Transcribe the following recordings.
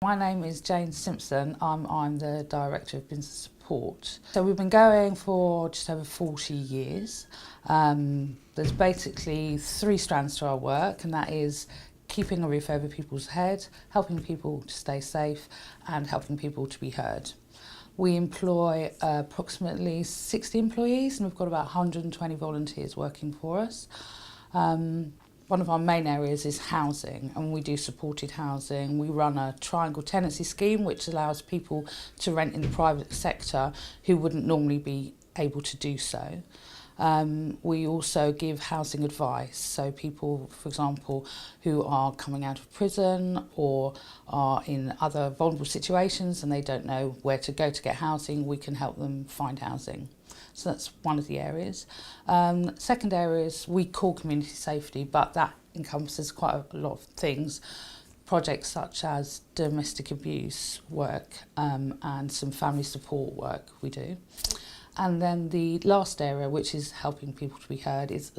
My name is Jane Simpson. I'm the Director of Business Support. So we've been going for just over 40 years. There's basically three strands to our work, and that is keeping a roof over people's head, helping people to stay safe, and helping people to be heard. We employ approximately 60 employees, and we've got about 120 volunteers working for us. One of our main areas is housing, and we do supported housing. We run a triangle tenancy scheme which allows people to rent in the private sector who wouldn't normally be able to do so. We also give housing advice, so people, for example, who are coming out of prison or are in other vulnerable situations and they don't know where to go to get housing, we can help them find housing. So that's one of the areas. Second area is we call community safety, but that encompasses quite a lot of things. Projects such as domestic abuse work and some family support work we do. And then the last area, which is helping people to be heard, is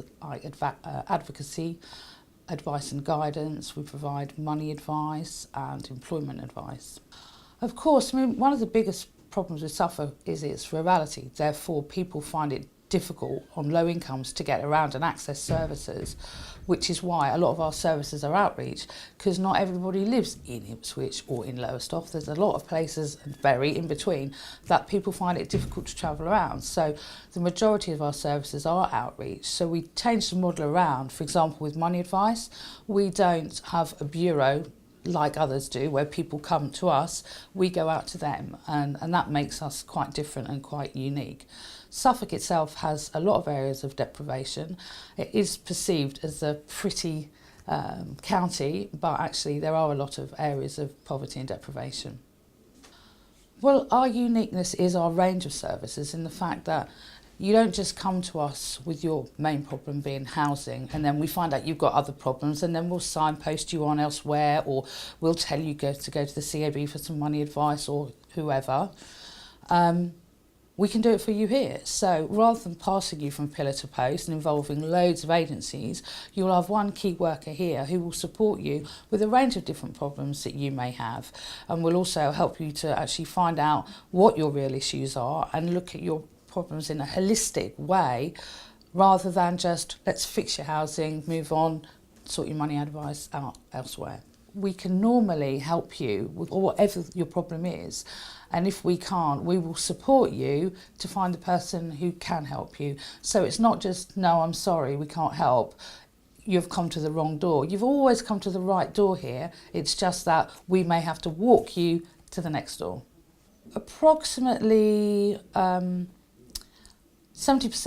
advocacy, advice and guidance. We provide money advice and employment advice. Of course, I mean, one of the biggest problems with Suffolk is its rurality. Therefore, people find it difficult on low incomes to get around and access services, which is why a lot of our services are outreach, because not everybody lives in Ipswich or in Lowestoft. There's a lot of places, very in between, that people find it difficult to travel around. So the majority of our services are outreach. So we changed the model around. For example, with money advice, we don't have a bureau like others do, where people come to us, we go out to them, and that makes us quite different and quite unique. Suffolk itself has a lot of areas of deprivation. It is perceived as a pretty county, but actually there are a lot of areas of poverty and deprivation. Well, our uniqueness is our range of services, in the fact that you don't just come to us with your main problem being housing and then we find out you've got other problems and then we'll signpost you on elsewhere, or we'll tell you to go to the CAB for some money advice or whoever. We can do it for you here. So rather than passing you from pillar to post and involving loads of agencies, you'll have one key worker here who will support you with a range of different problems that you may have, and will also help you to actually find out what your real issues are and look at your problems in a holistic way, rather than just let's fix your housing, move on, sort your money advice out elsewhere. We can normally help you with whatever your problem is, and if we can't, we will support you to find the person who can help you. So it's not just, no, I'm sorry, we can't help, you've come to the wrong door. You've always come to the right door here. It's just that we may have to walk you to the next door. Approximately 70%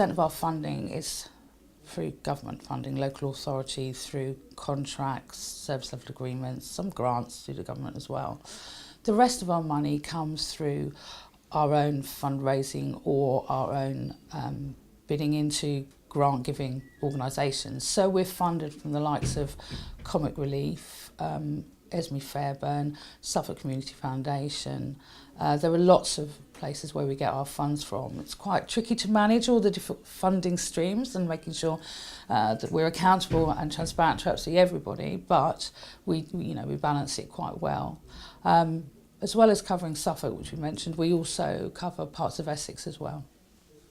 of our funding is through government funding, local authority, through contracts, service level agreements, some grants through the government as well. The rest of our money comes through our own fundraising or our own bidding into grant-giving organisations. So we're funded from the likes of Comic Relief, Esme Fairburn, Suffolk Community Foundation. There are lots of places where we get our funds from. It's quite tricky to manage all the different funding streams and making sure that we're accountable and transparent to absolutely everybody, but we balance it quite well. As well as covering Suffolk, which we mentioned, we also cover parts of Essex as well.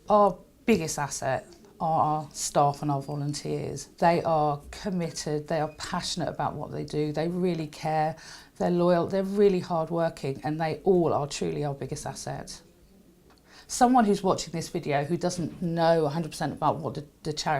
Our biggest asset are our staff and our volunteers. They are committed, they are passionate about what they do, they really care, they're loyal, they're really hardworking, and they all are truly our biggest asset. Someone who's watching this video who doesn't know 100% about what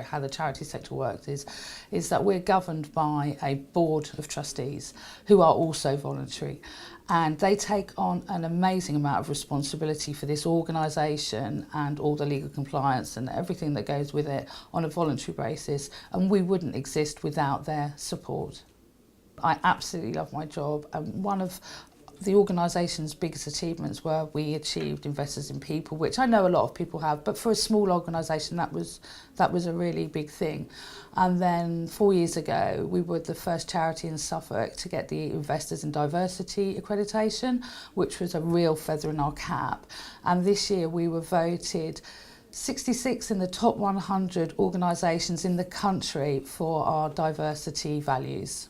how the charity sector works is that we're governed by a board of trustees who are also voluntary, and they take on an amazing amount of responsibility for this organisation and all the legal compliance and everything that goes with it on a voluntary basis, and we wouldn't exist without their support. I absolutely love my job, and one of the organisation's biggest achievements were we achieved Investors in People, which I know a lot of people have, but for a small organisation that was a really big thing. And then 4 years ago we were the first charity in Suffolk to get the Investors in Diversity accreditation, which was a real feather in our cap. And this year we were voted 66 in the top 100 organisations in the country for our diversity values.